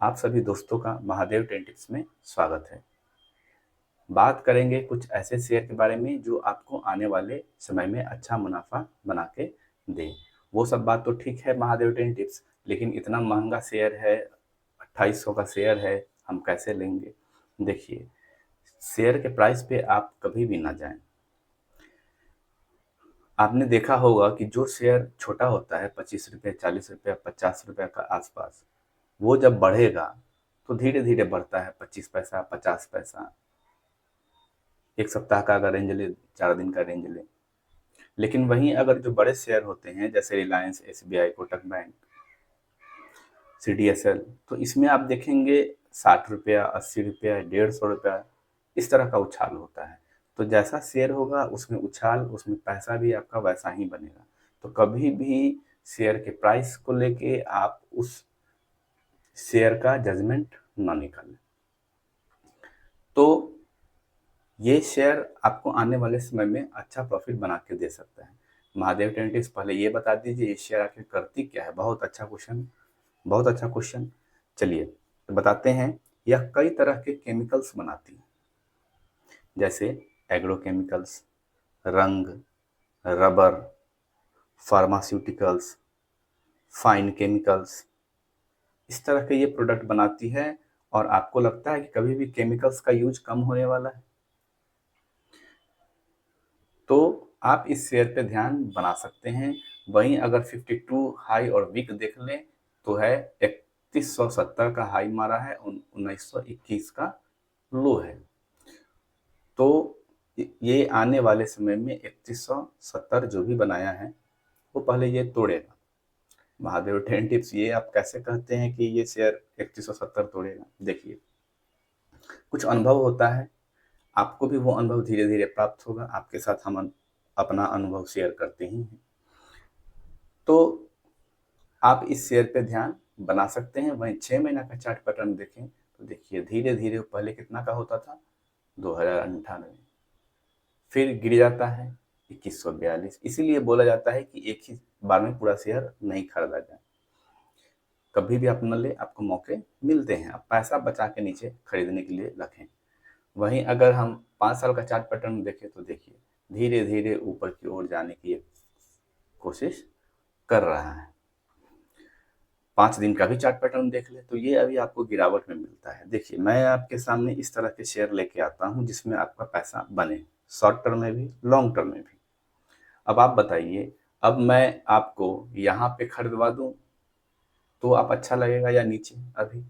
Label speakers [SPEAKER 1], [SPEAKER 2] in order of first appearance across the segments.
[SPEAKER 1] आप सभी दोस्तों का महादेव टेन टिप्स में स्वागत है। बात करेंगे कुछ ऐसे शेयर के बारे में जो आपको आने वाले समय में अच्छा मुनाफा बना के दे। वो सब बात तो ठीक है महादेव टेन टिप्स, लेकिन इतना महंगा शेयर है, 2800 का शेयर है, हम कैसे लेंगे? देखिए, शेयर के प्राइस पे आप कभी भी ना जाएं। आपने देखा होगा कि जो शेयर छोटा होता है, 25 रुपये, 40 रुपये, 50 रुपये का आसपास, वो जब बढ़ेगा तो धीरे धीरे बढ़ता है। 25 पैसा, 50 पैसा, एक सप्ताह का अगर रेंज ले, 4 दिन का रेंज ले। लेकिन वहीं अगर जो बड़े शेयर होते हैं जैसे Reliance, SBI, Kotak bank, CDSL, तो इसमें आप देखेंगे 60 रुपया, 80 रुपया, 150 रुपया, इस तरह का उछाल होता है। तो जैसा शेयर होगा उसमें उछाल, उसमें पैसा भी आपका वैसा ही बनेगा। तो कभी भी शेयर के प्राइस को लेके आप उस शेयर का जजमेंट ना निकालें। तो ये शेयर आपको आने वाले समय में अच्छा प्रॉफिट बना के दे सकता है। महादेव टेंटिस, पहले ये बता दीजिए ये शेयर आखिर करती क्या है? बहुत अच्छा क्वेश्चन, बहुत अच्छा क्वेश्चन। चलिए तो बताते हैं। यह कई तरह के केमिकल्स बनाती है, जैसे एग्रोकेमिकल्स, रंग, रबर, फार्मास्यूटिकल्स, फाइन केमिकल्स, इस तरह के ये प्रोडक्ट बनाती है। और आपको लगता है कि कभी भी केमिकल्स का यूज कम होने वाला है? तो आप इस शेयर पे ध्यान बना सकते हैं। वहीं अगर 52 हाई और वीक देख लें तो है 3170 का हाई मारा है, 1921 का लो है। तो ये आने वाले समय में 3170 जो भी बनाया है वो पहले ये तोड़ेगा। महादेव टेन टिप्स, ये आप कैसे कहते हैं कि ये शेयर 3170 तोड़ेगा? देखिए, कुछ अनुभव होता है, आपको भी वो अनुभव धीरे धीरे प्राप्त होगा। आपके साथ हम अपना अनुभव शेयर करते ही हैं। तो आप इस शेयर पे ध्यान बना सकते हैं। वहीं 6 महीना का चार्ट पैटर्न देखें तो देखिए धीरे धीरे पहले कितना का होता था, 2098, फिर गिर जाता है 2142। इसीलिए बोला जाता है कि एक ही बार में पूरा शेयर नहीं खरीदा जाए। कभी भी आप न ले, आपको मौके मिलते हैं, आप पैसा बचा के नीचे खरीदने के लिए रखें। वहीं अगर हम 5 साल का चार्ट पैटर्न देखें तो देखिए धीरे धीरे ऊपर की ओर जाने की कोशिश कर रहा है। 5 दिन का भी चार्ट पैटर्न देख ले तो ये अभी आपको गिरावट में मिलता है। देखिए, मैं आपके सामने इस तरह के शेयर लेके आता हूँ जिसमें आपका पैसा बने, शॉर्ट टर्म में भी, लॉन्ग टर्म में भी। अब आप बताइए, अब मैं आपको यहाँ पे खरीदवा दूँ तो आप अच्छा लगेगा या नीचे? अभी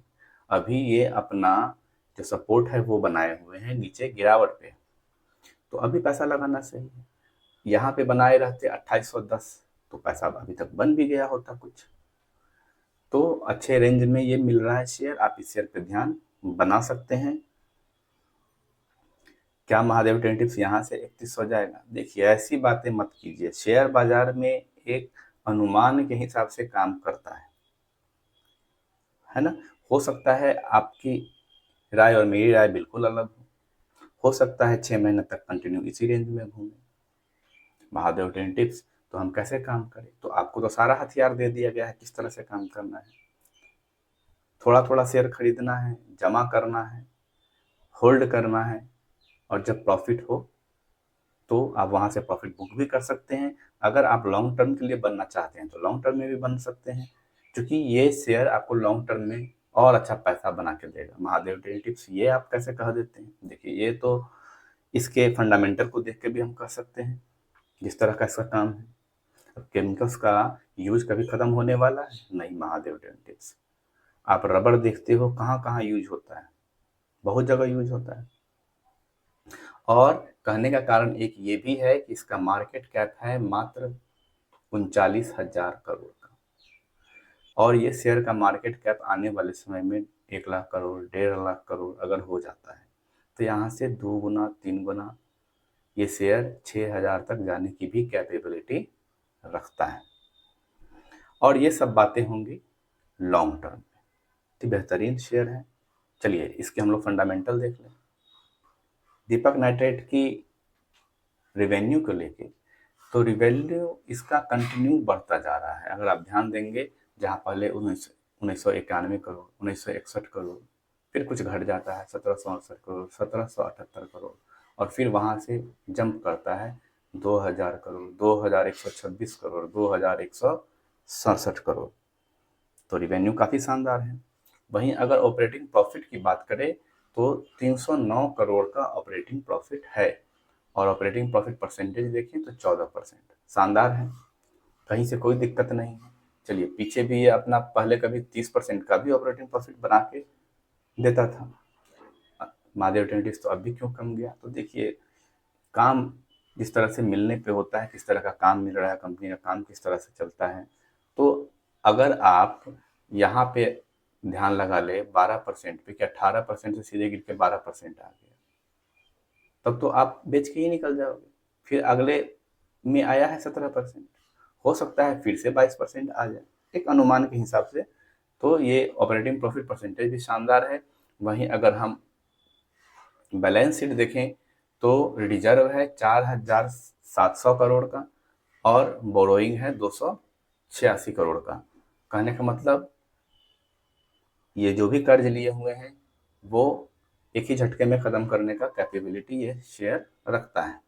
[SPEAKER 1] अभी ये अपना जो सपोर्ट है वो बनाए हुए हैं, नीचे गिरावट पे, तो अभी पैसा लगाना सही है। यहाँ पे बनाए रहते 2810 तो पैसा अभी तक बन भी गया होता कुछ। तो अच्छे रेंज में ये मिल रहा है शेयर, आप इस शेयर पे ध्यान बना सकते हैं। क्या महादेव टेन टिप्स यहाँ से 31 हो जाएगा? देखिए, ऐसी बातें मत कीजिए। शेयर बाजार में एक अनुमान के हिसाब से काम करता है ना? हो सकता है आपकी राय और मेरी राय बिल्कुल अलग हो सकता है 6 महीने तक कंटिन्यू इसी रेंज में घूमे। महादेव टेन टिप्स, तो हम कैसे काम करें? तो आपको तो सारा हथियार दे दिया गया है किस तरह से काम करना है। थोड़ा थोड़ा शेयर खरीदना है, जमा करना है, होल्ड करना है, और जब प्रॉफिट हो तो आप वहां से प्रॉफिट बुक भी कर सकते हैं। अगर आप लॉन्ग टर्म के लिए बनना चाहते हैं तो लॉन्ग टर्म में भी बन सकते हैं, क्योंकि ये शेयर आपको लॉन्ग टर्म में और अच्छा पैसा बना के देगा। महादेव डेली टिप्स ये आप कैसे कह देते हैं? देखिए, ये तो इसके फंडामेंटल को देख के भी हम कह सकते हैं जिस तरह का इसका काम है। अब केमिकल्स का यूज कभी खत्म होने वाला है? नहीं महादेव डेली टिप्स। आप रबर देखते हो कहाँ कहाँ यूज होता है, बहुत जगह यूज होता है। और कहने का कारण एक ये भी है कि इसका मार्केट कैप है मात्र 39,000 करोड़ का, और ये शेयर का मार्केट कैप आने वाले समय में 1 लाख करोड़, 1.5 लाख करोड़ अगर हो जाता है तो यहाँ से 2 गुना 3 गुना ये शेयर 6,000 तक जाने की भी कैपेबिलिटी रखता है। और ये सब बातें होंगी लॉन्ग टर्म में, तो बेहतरीन शेयर है। चलिए इसके हम लोग फंडामेंटल देख लें। दीपक नाइट्रेट की रेवेन्यू को लेके, तो रिवेन्यू इसका कंटिन्यू बढ़ता जा रहा है। अगर आप ध्यान देंगे, जहाँ पहले 1991 करोड़, 1961 करोड़, फिर कुछ घट जाता है 1768 करोड़, 1778 करोड़, और फिर वहाँ से जंप करता है 2000 करोड़, 2126 करोड़, 2167 करोड़। तो रिवेन्यू काफ़ी शानदार है। वहीं अगर ऑपरेटिंग प्रॉफिट की बात करें तो 309 करोड़ का ऑपरेटिंग प्रॉफिट है, और ऑपरेटिंग प्रॉफिट परसेंटेज देखें तो 14%। शानदार है, कहीं से कोई दिक्कत नहीं है। चलिए, पीछे भी ये अपना पहले कभी 30% का भी ऑपरेटिंग प्रॉफिट बना के देता था। महादेव टेंटिस तो अब भी क्यों कम गया? तो देखिए, काम जिस तरह से मिलने पे होता है, किस तरह का काम मिल रहा है, कंपनी का काम किस तरह से चलता है। तो अगर आप यहाँ पे ध्यान लगा ले 12% पे, कि 18% से सीधे गिर के 12% आ गया, तब तो आप बेच के ही निकल जाओगे। फिर अगले में आया है 17%, हो सकता है फिर से 22% आ जाए, एक अनुमान के हिसाब से। तो ये ऑपरेटिंग प्रॉफिट परसेंटेज भी शानदार है। वहीं अगर हम बैलेंस शीट देखें तो रिजर्व है 4700 करोड़ का, और बोरोइंग है 286 करोड़ का। कहने का मतलब ये जो भी कर्ज लिए हुए हैं वो एक ही झटके में ख़त्म करने का कैपेबिलिटी ये शेयर रखता है।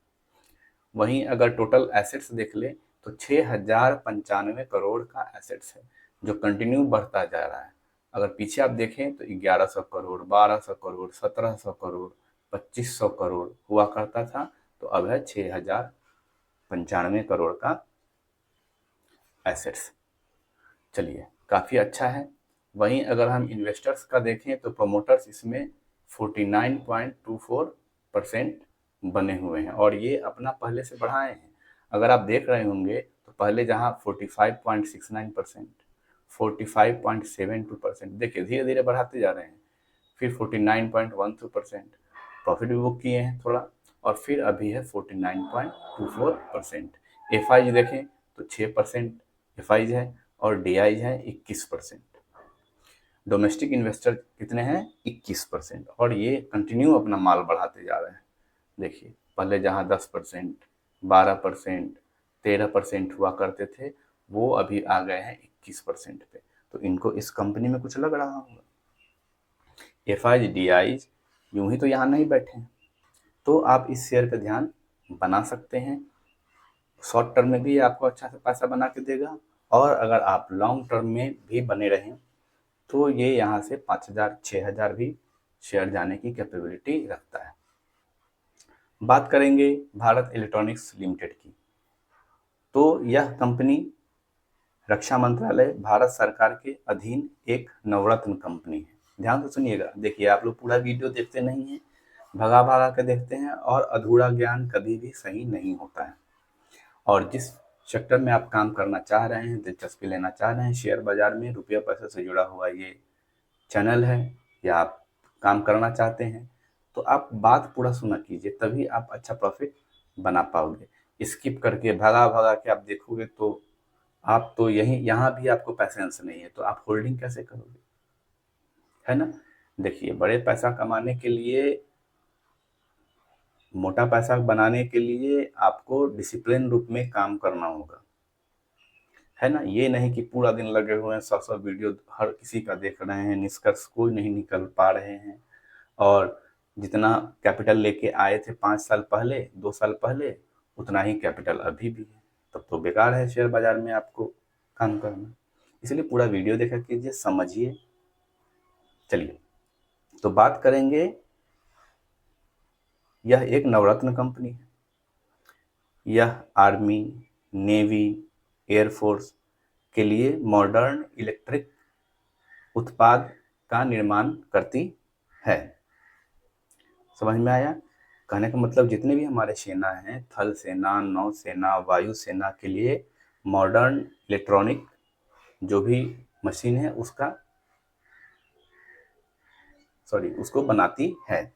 [SPEAKER 1] वहीं अगर टोटल एसेट्स देख ले तो 6095 करोड़ का एसेट्स है, जो कंटिन्यू बढ़ता जा रहा है। अगर पीछे आप देखें तो 1100 करोड़, 1200 करोड़, 1700 करोड़, 2500 करोड़ हुआ करता था, तो अब है 6095 करोड़ का एसेट्स। चलिए, काफ़ी अच्छा है। वहीं अगर हम इन्वेस्टर्स का देखें तो प्रोमोटर्स इसमें 49.24% बने हुए हैं, और ये अपना पहले से बढ़ाए हैं। अगर आप देख रहे होंगे तो पहले जहां 45.69%, 45.72%, देखिए धीरे धीरे बढ़ाते जा रहे हैं। फिर 49.12% प्रॉफिट भी बुक किए हैं थोड़ा, और फिर अभी है 49.24%। एफ आई देखें तो 6% एफ आई है, और डी आई है 21%। डोमेस्टिक इन्वेस्टर कितने हैं? 21%, और ये कंटिन्यू अपना माल बढ़ाते जा रहे हैं। देखिए, पहले जहां 10%, 12%, 13% हुआ करते थे, वो अभी आ गए हैं 21% पे। तो इनको इस कंपनी में कुछ लग रहा होगा। एफ आई डी आई यूं ही तो यहाँ नहीं बैठे हैं, तो आप इस शेयर पे ध्यान बना सकते हैं। शॉर्ट टर्म में भी आपको अच्छा सा पैसा बना के देगा, और अगर आप लॉन्ग टर्म में भी बने रहें तो ये यहाँ से 5000 6000 भी शेयर जाने की कैपेबिलिटी रखता है। बात करेंगे भारत इलेक्ट्रॉनिक्स लिमिटेड की, तो यह कंपनी रक्षा मंत्रालय भारत सरकार के अधीन एक नवरत्न कंपनी है। ध्यान से सुनिएगा। देखिए, आप लोग पूरा वीडियो देखते नहीं हैं, भगा भगा के देखते हैं, और अधूरा ज्ञान कभी भी सही नहीं होता है। और जिस सेक्टर में आप काम करना चाह रहे हैं, दिलचस्पी लेना चाह रहे हैं शेयर बाजार में, रुपया पैसे से जुड़ा हुआ ये चैनल है, या आप काम करना चाहते हैं, तो आप बात पूरा सुना कीजिए, तभी आप अच्छा प्रॉफिट बना पाओगे। स्किप करके भगा भगा के आप देखोगे तो आप तो यहीं यहाँ भी आपको पैसेंस नहीं है, तो आप होल्डिंग कैसे करोगे? है ना? देखिए, बड़े पैसा कमाने के लिए, मोटा पैसा बनाने के लिए आपको डिसिप्लिन रूप में काम करना होगा, है ना? ये नहीं कि पूरा दिन लगे हुए हैं, 100 वीडियो हर किसी का देख रहे हैं, निष्कर्ष कोई नहीं निकल पा रहे हैं, और जितना कैपिटल लेके आए थे 5 साल पहले, 2 साल पहले, उतना ही कैपिटल अभी भी है, तब तो बेकार है शेयर बाजार में आपको काम करना। इसलिए पूरा वीडियो देखा कीजिए, समझिए। चलिए, तो बात करेंगे, यह एक नवरत्न कंपनी है। यह आर्मी, नेवी, एयरफोर्स के लिए मॉडर्न इलेक्ट्रिक उत्पाद का निर्माण करती है। समझ में आया? कहने का मतलब जितने भी हमारे सेना हैं, थल सेना, नौसेना, वायु सेना के लिए मॉडर्न इलेक्ट्रॉनिक जो भी मशीन है उसको बनाती है।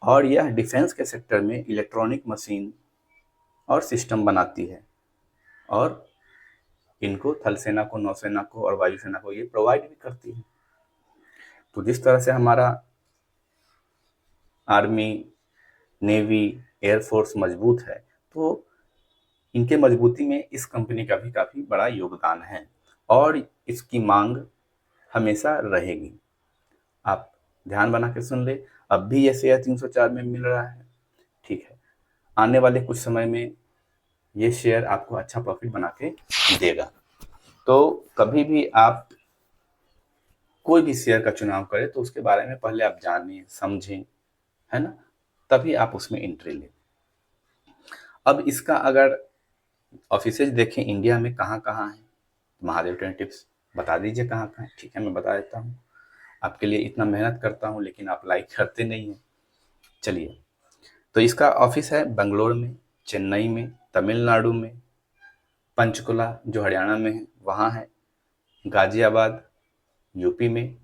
[SPEAKER 1] और यह डिफेंस के सेक्टर में इलेक्ट्रॉनिक मशीन और सिस्टम बनाती है, और इनको थल सेना को, नौसेना को और वायुसेना को ये प्रोवाइड भी करती है। तो जिस तरह से हमारा आर्मी, नेवी, एयरफोर्स मजबूत है, तो इनके मजबूती में इस कंपनी का भी काफ़ी बड़ा योगदान है। और इसकी मांग हमेशा रहेगी। आप ध्यान बना के सुन ले, अब भी ये शेयर 304 में मिल रहा है, ठीक है। आने वाले कुछ समय में ये शेयर आपको अच्छा प्रॉफिट बना के देगा। तो कभी भी आप कोई भी शेयर का चुनाव करें तो उसके बारे में पहले आप जानें, समझें, है ना, तभी आप उसमें एंट्री लें। अब इसका अगर ऑफिसेज देखें इंडिया में कहाँ कहाँ है, महादेव ट्रेंड टिप्स बता दीजिए कहाँ कहाँ है। ठीक है, मैं बता देता हूँ, आपके लिए इतना मेहनत करता हूँ लेकिन आप लाइक करते नहीं हैं। चलिए, तो इसका ऑफिस है बेंगलोर में, चेन्नई में, तमिलनाडु में, पंचकुला जो हरियाणा में है वहाँ है, गाजियाबाद यूपी में,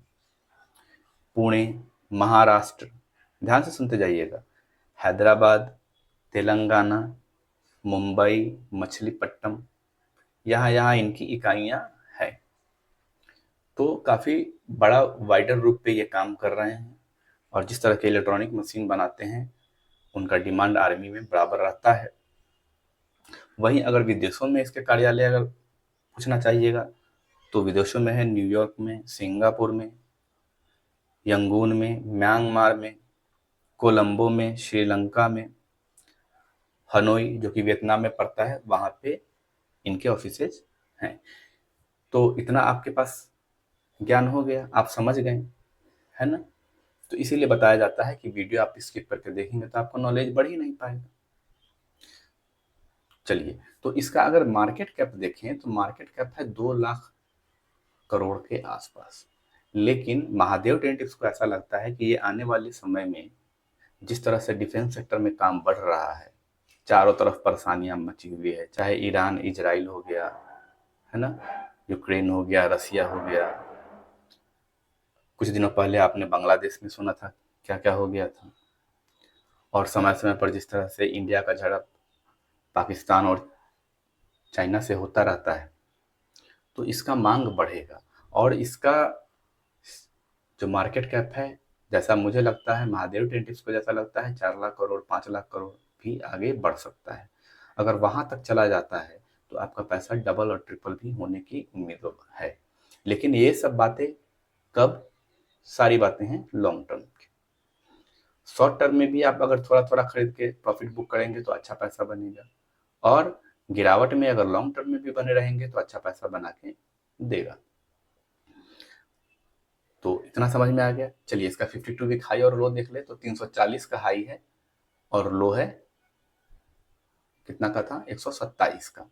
[SPEAKER 1] पुणे महाराष्ट्र, ध्यान से सुनते जाइएगा, हैदराबाद तेलंगाना, मुंबई, मछलीपट्टनम, यहाँ यहाँ इनकी इकाइयाँ हैं। तो काफ़ी बड़ा वाइडर रूप पे ये काम कर रहे हैं और जिस तरह के इलेक्ट्रॉनिक मशीन बनाते हैं उनका डिमांड आर्मी में बराबर रहता है। वहीं अगर विदेशों में इसके कार्यालय अगर पूछना चाहिएगा तो विदेशों में है न्यूयॉर्क में, सिंगापुर में, यंगून में, म्यांमार में, कोलंबो में, श्रीलंका में, हनोई जो कि वियतनाम में पड़ता है वहाँ पे इनके ऑफिसेज हैं। तो इतना आपके पास ज्ञान हो गया, आप समझ गए, है ना। तो इसीलिए बताया जाता है कि वीडियो आप स्किप करके देखेंगे तो आपको नॉलेज बढ़ ही नहीं पाएगा। चलिए, तो इसका अगर मार्केट कैप देखें तो मार्केट कैप है 2 लाख करोड़ के आसपास। लेकिन महादेव टेंटिव्स को ऐसा लगता है कि ये आने वाले समय में जिस तरह से डिफेंस सेक्टर में काम बढ़ रहा है, चारों तरफ परेशानियां मची हुई है, चाहे ईरान इजराइल हो गया, है ना, यूक्रेन हो गया, रसिया हो गया, कुछ दिनों पहले आपने बांग्लादेश में सुना था क्या क्या हो गया था, और समय समय पर जिस तरह से इंडिया का झड़प पाकिस्तान और चाइना से होता रहता है, तो इसका मांग बढ़ेगा और इसका जो मार्केट कैप है, जैसा मुझे लगता है, महादेव टेंटिव्स को जैसा लगता है, 4 लाख करोड़ 5 लाख करोड़ भी आगे बढ़ सकता है। अगर वहां तक चला जाता है तो आपका पैसा डबल और ट्रिपल भी होने की उम्मीद है। लेकिन ये सब बातें कब, सारी बातें हैं लॉन्ग टर्म की। शॉर्ट टर्म में भी आप अगर थोड़ा थोड़ा खरीद के प्रॉफिट बुक करेंगे तो अच्छा पैसा बनेगा, और गिरावट में अगर लॉन्ग टर्म में भी बने रहेंगे तो अच्छा पैसा बना के देगा। तो इतना समझ में आ गया। चलिए, इसका 52 वीक हाई और लो देख ले तो 340 का हाई है और लो है कितना का था, 127 का।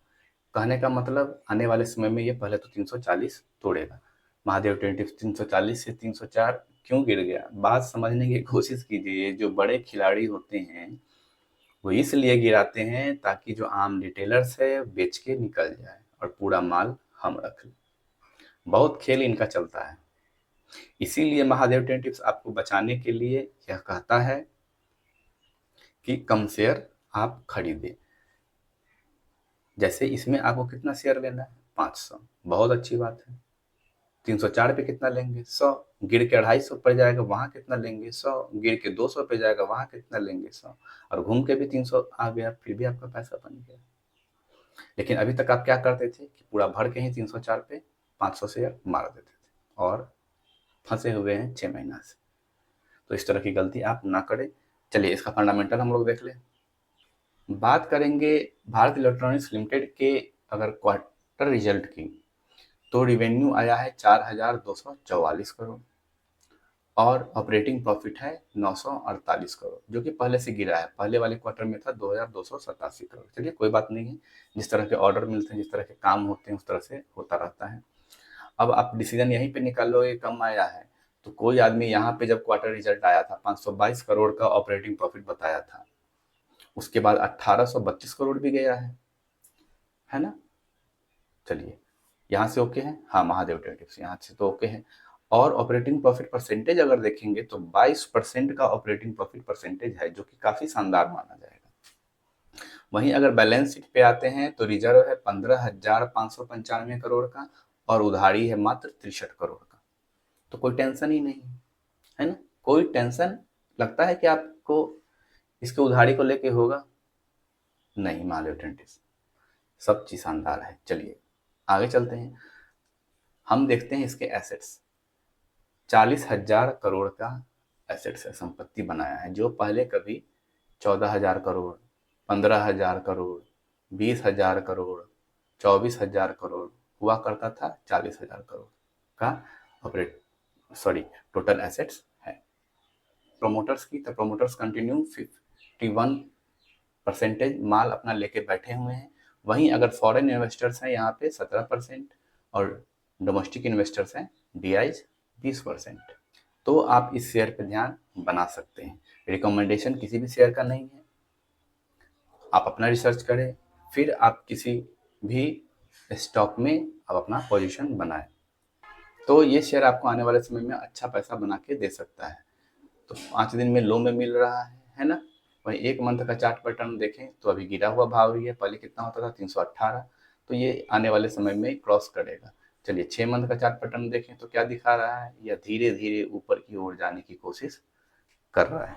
[SPEAKER 1] कहने का मतलब आने वाले समय में ये पहले तो 340 तोड़ेगा। महादेव टेंटिव 340 से 304 क्यों गिर गया, बात समझने की कोशिश कीजिए। जो बड़े खिलाड़ी होते हैं वो इसलिए गिराते हैं ताकि जो आम रिटेलर्स है बेच के निकल जाए और पूरा माल हम रख लें। बहुत खेल इनका चलता है। इसीलिए महादेव टेंटिव्स आपको बचाने के लिए यह कहता है कि कम शेयर आप खरीदें। जैसे इसमें आपको कितना शेयर लेना है, 500, बहुत अच्छी बात है। 304 पे कितना लेंगे, 100, गिर के 250 पर जाएगा वहां कितना लेंगे, 100, गिर के 200 पे जाएगा वहां कितना लेंगे, 100, और घूम के भी 300 आ गया, फिर भी आपका पैसा बन गया। लेकिन अभी तक आप क्या करते थे कि पूरा भर के ही 304 पे 500 शेयर मार देते थे और फंसे हुए हैं 6 महीना से। तो इस तरह की गलती आप ना करें। चलिए, इसका फंडामेंटल हम लोग देख लें। बात करेंगे भारत इलेक्ट्रॉनिक्स लिमिटेड के अगर क्वार्टर रिजल्ट की, तो रिवेन्यू आया है 4,244 करोड़ और ऑपरेटिंग प्रॉफिट है 948 करोड़, जो कि पहले से गिरा है। पहले वाले क्वार्टर में था 2,287 करोड़। चलिए, कोई बात नहीं है, जिस तरह के ऑर्डर मिलते हैं, जिस तरह के काम होते हैं, उस तरह से होता रहता है। अब आप डिसीजन यहीं पे निकालोगे कम आया है, तो कोई आदमी यहाँ पे जब क्वार्टर रिजल्ट आया था 522 करोड़ का ऑपरेटिंग प्रॉफिट बताया था, उसके बाद 1832 करोड़ भी गया है ना। चलिए, यहाँ से ओके है, हाँ, महादेव ट्रेडिक्स यहाँ से तो ओके है। और ऑपरेटिंग प्रॉफिट परसेंटेज अगर देखेंगे तो 22% का ऑपरेटिंग प्रॉफिट परसेंटेज है, जो कि काफी शानदार माना जाएगा। वहीं अगर बैलेंस शीट पे आते हैं तो रिजर्व है 15,595 करोड़ का और उधारी है मात्र 63 करोड़ का। तो कोई टेंशन ही नहीं है ना, कोई टेंशन लगता है कि आपको इसके उधारी को लेके होगा, नहीं, महादेव ट्रेडिक्स सब चीज शानदार है। चलिए आगे चलते हैं। हम देखते हैं इसके एसेट्स। 40,000 करोड़ का एसेट्स है, संपत्ति बनाया है, जो पहले कभी 14,000 करोड़, 15,000 करोड़, 20,000 करोड़, 24,000 करोड़ हुआ करता था। 40,000 करोड़ का ऑपरेट सॉरी टोटल एसेट्स है। प्रोमोटर्स की, तो प्रोमोटर्स कंटिन्यू 51% माल अपना लेके बैठे हुए हैं। वहीं अगर फॉरेन इन्वेस्टर्स हैं यहाँ पे 17% और डोमेस्टिक इन्वेस्टर्स हैं DIs 20%। तो आप इस शेयर पे ध्यान बना सकते हैं। रिकमेंडेशन किसी भी शेयर का नहीं है, आप अपना रिसर्च करें, फिर आप किसी भी स्टॉक में आप अपना पोजीशन बनाएं। तो ये शेयर आपको आने वाले समय में अच्छा पैसा बना के दे सकता है। तो 5 दिन में लो में मिल रहा है ना। वहीं 1 मंथ का चार्ट पैटर्न देखें तो अभी गिरा हुआ भाव ही है। पहले कितना होता था 318, तो ये आने वाले समय में क्रॉस करेगा। चलिए 6 मंथ का चार्ट पैटर्न देखें तो क्या दिखा रहा है, यह धीरे धीरे ऊपर की ओर जाने की कोशिश कर रहा है।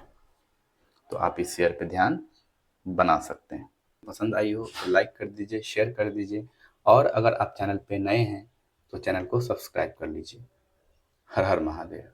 [SPEAKER 1] तो आप इस शेयर पे ध्यान बना सकते हैं। पसंद आई हो तो लाइक कर दीजिए, शेयर कर दीजिए, और अगर आप चैनल पे नए हैं तो चैनल को सब्सक्राइब कर लीजिए। हर हर महादेव।